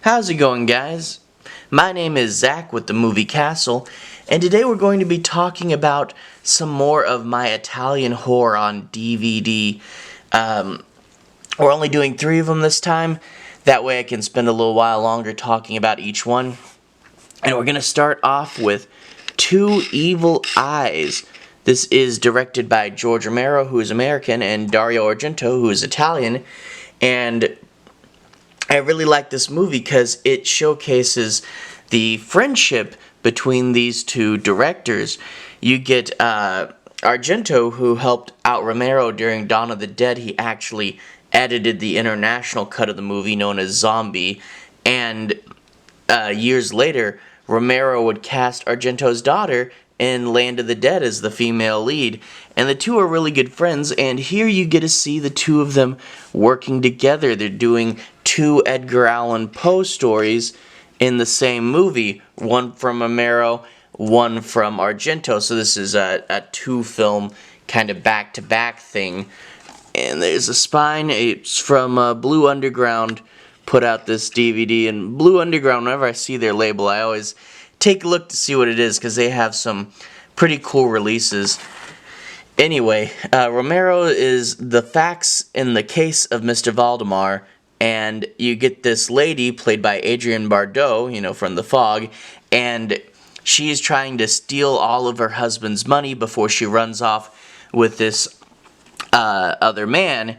How's it going, guys? My name is Zach with the Movie Castle, and today we're going to be talking about some more of my Italian horror on DVD. We're only doing 3 of them this time. That way I can spend a little while longer talking about each one. And we're going to start off with Two Evil Eyes. This is directed by George Romero, who is American, and Dario Argento, who is Italian. And I really like this movie because it showcases the friendship between these two directors. You get Argento, who helped out Romero during Dawn of the Dead. He actually edited the international cut of the movie known as Zombie. And years later, Romero would cast Argento's daughter in Land of the Dead as the female lead. And the two are really good friends, and here you get to see the two of them working together. They're doing 2 Edgar Allan Poe stories in the same movie. One from Romero, one from Argento. So this is a 2-film kind of back-to-back thing. And there's a spine. It's from Blue Underground. Put out this DVD, and Blue Underground, whenever I see their label, I always take a look to see what it is, because they have some pretty cool releases. Anyway, Romero is the facts in the case of Mr. Valdemar, and you get this lady played by Adrienne Barbeau, from The Fog, and she is trying to steal all of her husband's money before she runs off with this other man,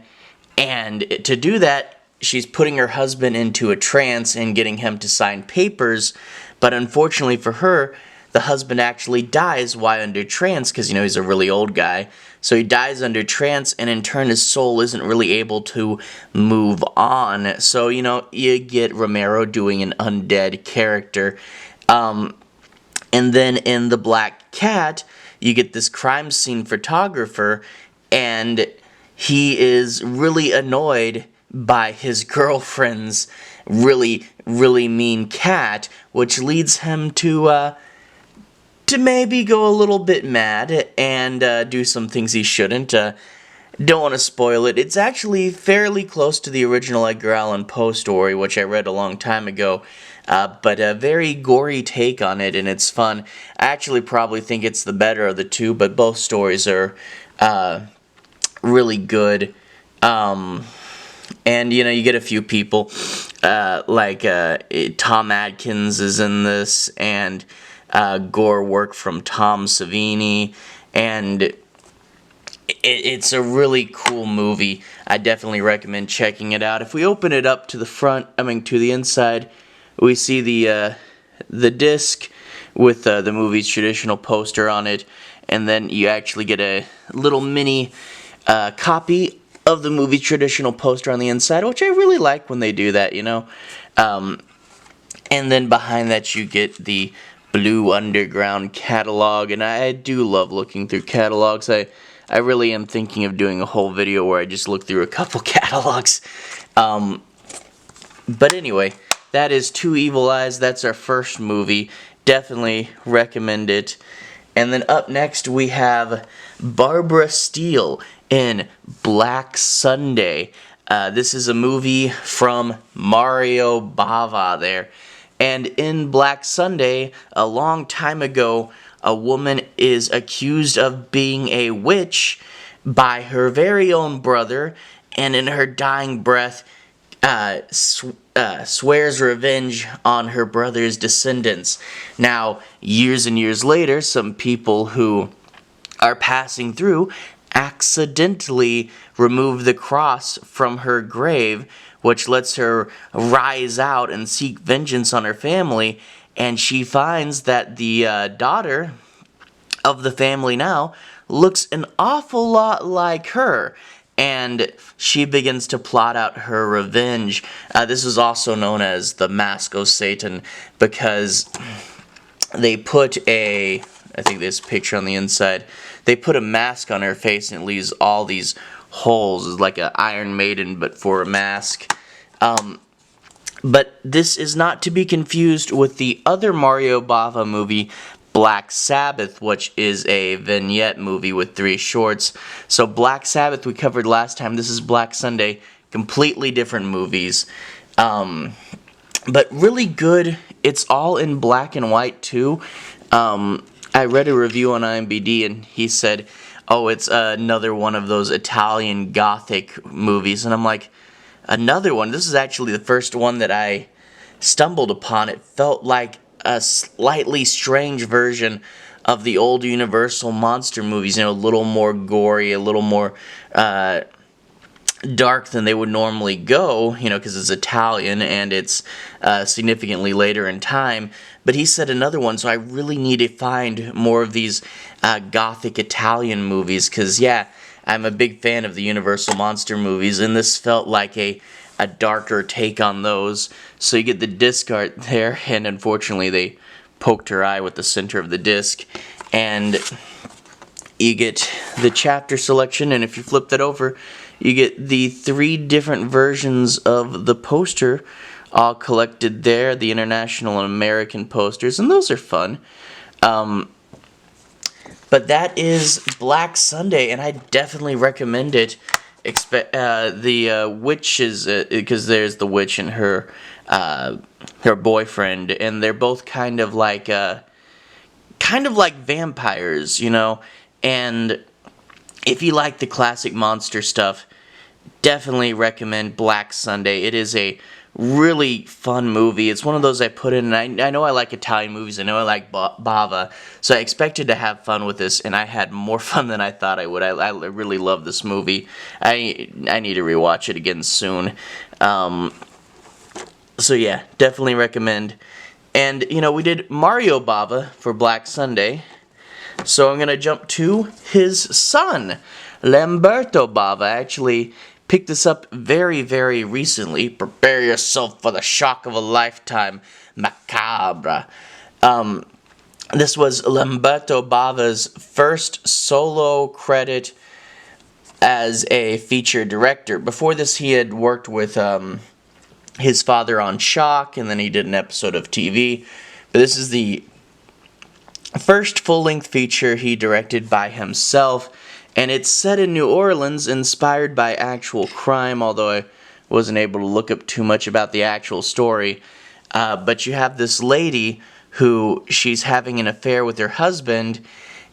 and to do that, she's putting her husband into a trance and getting him to sign papers, but unfortunately for her, the husband actually dies while under trance, because, he's a really old guy. So he dies under trance, and in turn his soul isn't really able to move on. So, you get Romero doing an undead character. And then in The Black Cat, you get this crime scene photographer, and he is really annoyed by his girlfriend's really mean cat, which leads him to maybe go a little bit mad and do some things he shouldn't. Don't want to spoil it. It's actually fairly close to the original Edgar Allan Poe story, which I read a long time ago, but a very gory take on it, and it's fun. I actually probably think it's the better of the two, but both stories are really good. And, you get a few people, like Tom Adkins is in this, and gore work from Tom Savini, and it's a really cool movie. I definitely recommend checking it out. If we open it up to the inside, we see the disc with the movie's traditional poster on it, and then you actually get a little mini copy of the movie traditional poster on the inside, which I really like when they do that, and then behind that you get the Blue Underground catalog, and I do love looking through catalogs. I really am thinking of doing a whole video where I just look through a couple catalogs. But anyway, that is Two Evil Eyes. That's our first movie. Definitely recommend it. And then up next we have Barbara Steele in Black Sunday. This is a movie from Mario Bava there. And in Black Sunday, a long time ago, a woman is accused of being a witch by her very own brother, and in her dying breath, swears revenge on her brother's descendants. Now, years and years later, some people who are passing through accidentally remove the cross from her grave, which lets her rise out and seek vengeance on her family, and she finds that the daughter of the family now looks an awful lot like her, and she begins to plot out her revenge. This is also known as the Mask of Satan, because they put I think this picture on the inside, they put a mask on her face and it leaves all these holes. It's like an Iron Maiden, but for a mask. But this is not to be confused with the other Mario Bava movie, Black Sabbath, which is a vignette movie with 3 shorts. So Black Sabbath we covered last time. This is Black Sunday. Completely different movies. but really good. It's all in black and white too. I read a review on IMDb and he said, "Oh, it's another one of those Italian Gothic movies," and I'm like, "Another one?" This is actually the first one that I stumbled upon. It felt like a slightly strange version of the old Universal monster movies. You know, a little more gory, a little more dark than they would normally go, you know, because it's Italian and it's significantly later in time. But he said another one, so I really need to find more of these gothic Italian movies, because, yeah, I'm a big fan of the Universal monster movies, and this felt like a darker take on those. So you get the disc art there, and unfortunately they poked her eye with the center of the disc, and you get the chapter selection, and if you flip that over, you get the 3 different versions of the poster all collected there, the international and American posters, and those are fun. But that is Black Sunday, and I definitely recommend it. The witch is, because there's the witch and her boyfriend, and they're both kind of like vampires, you know. And if you like the classic monster stuff, definitely recommend Black Sunday. It is a really fun movie. It's one of those I put in, and I know I like Italian movies. I know I like Bava, so I expected to have fun with this, and I had more fun than I thought I would. I really love this movie. I need to rewatch it again soon. So yeah, definitely recommend. And, you know, we did Mario Bava for Black Sunday, so I'm going to jump to his son, Lamberto Bava. I actually picked this up very, very recently. Prepare yourself for the shock of a lifetime. Macabre. This was Lamberto Bava's first solo credit as a feature director. Before this, he had worked with his father on Shock, and then he did an episode of TV. But this is the first full-length feature he directed by himself, and it's set in New Orleans, inspired by actual crime, although I wasn't able to look up too much about the actual story. But you have this lady who, she's having an affair with her husband,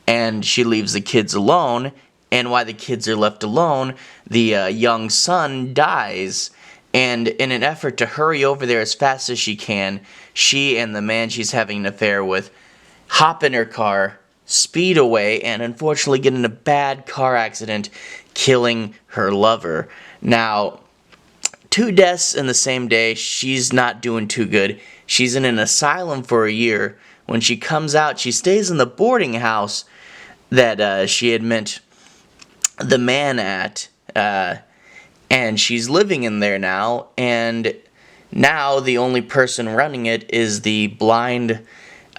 and she leaves the kids alone, and while the kids are left alone, the young son dies. And in an effort to hurry over there as fast as she can, she and the man she's having an affair with hop in her car, speed away, and unfortunately get in a bad car accident, killing her lover. Now, 2 deaths in the same day. She's not doing too good. She's in an asylum for a year. When she comes out, she stays in the boarding house that she had met the man at, and she's living in there now, and now the only person running it is the blind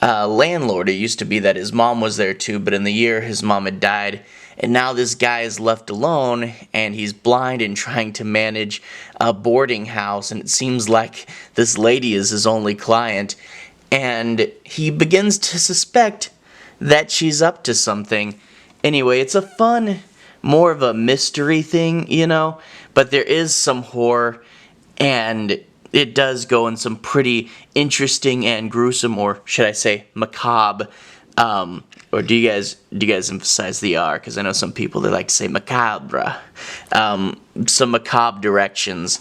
landlord. It used to be that his mom was there too, but in the year his mom had died, and now this guy is left alone, and he's blind and trying to manage a boarding house, and it seems like this lady is his only client, and he begins to suspect that she's up to something. Anyway, it's a fun, more of a mystery thing, you know, but there is some horror, and it does go in some pretty interesting and gruesome, or should I say macabre, or do you guys emphasize the R? Because I know some people, they like to say macabre. Some macabre directions.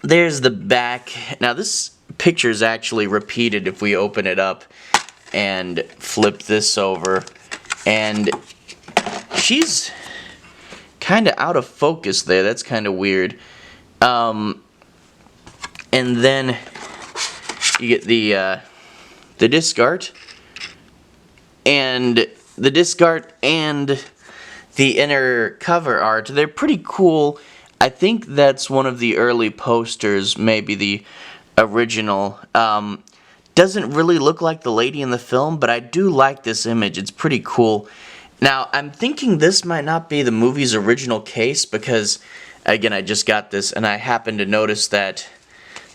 There's the back. Now this picture is actually repeated if we open it up and flip this over, and she's kind of out of focus there. That's kind of weird. And then you get the disc art, and the disc art and the inner cover art. They're pretty cool. I think that's one of the early posters, maybe the original. Doesn't really look like the lady in the film, but I do like this image. It's pretty cool. Now, I'm thinking this might not be the movie's original case, because, again, I just got this, and I happened to notice that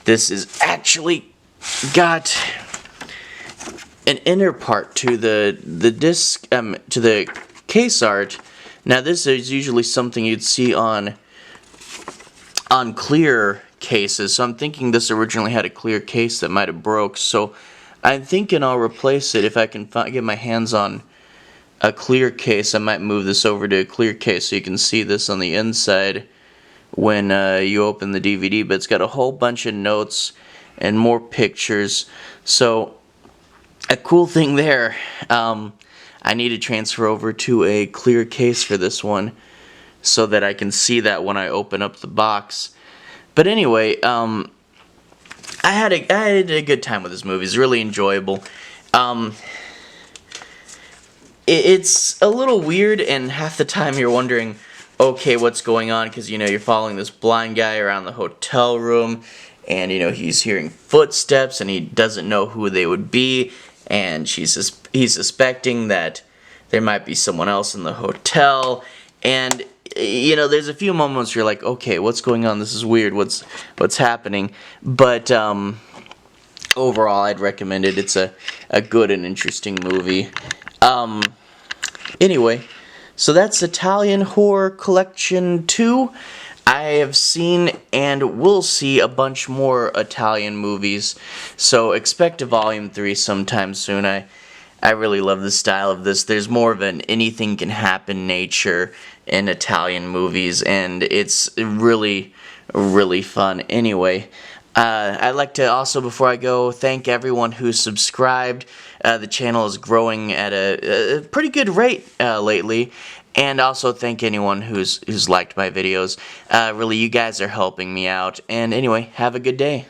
this is actually got an inner part to the disc, to the case art. Now, this is usually something you'd see on clear cases. So I'm thinking this originally had a clear case that might have broke. So I'm thinking I'll replace it if I can get my hands on a clear case. I might move this over to a clear case so you can see this on the inside when you open the DVD. But it's got a whole bunch of notes and more pictures. So a cool thing there, I need to transfer over to a clear case for this one so that I can see that when I open up the box. But anyway, I had a good time with this movie. It's really enjoyable. It's a little weird, and half the time you're wondering, okay, what's going on? Because, you're following this blind guy around the hotel room, and, he's hearing footsteps, and he doesn't know who they would be, and he's suspecting that there might be someone else in the hotel, and, there's a few moments where you're like, okay, what's going on? This is weird. What's happening? But, overall, I'd recommend it. It's a good and interesting movie. Anyway, so that's Italian Horror Collection 2. I have seen and will see a bunch more Italian movies, so expect a Volume 3 sometime soon. I really love the style of this. There's more of an anything can happen nature in Italian movies, and it's really, really fun. Anyway, I'd like to also, before I go, thank everyone who subscribed. The channel is growing at a pretty good rate lately, and also thank anyone who's liked my videos. Really, you guys are helping me out. And anyway, have a good day.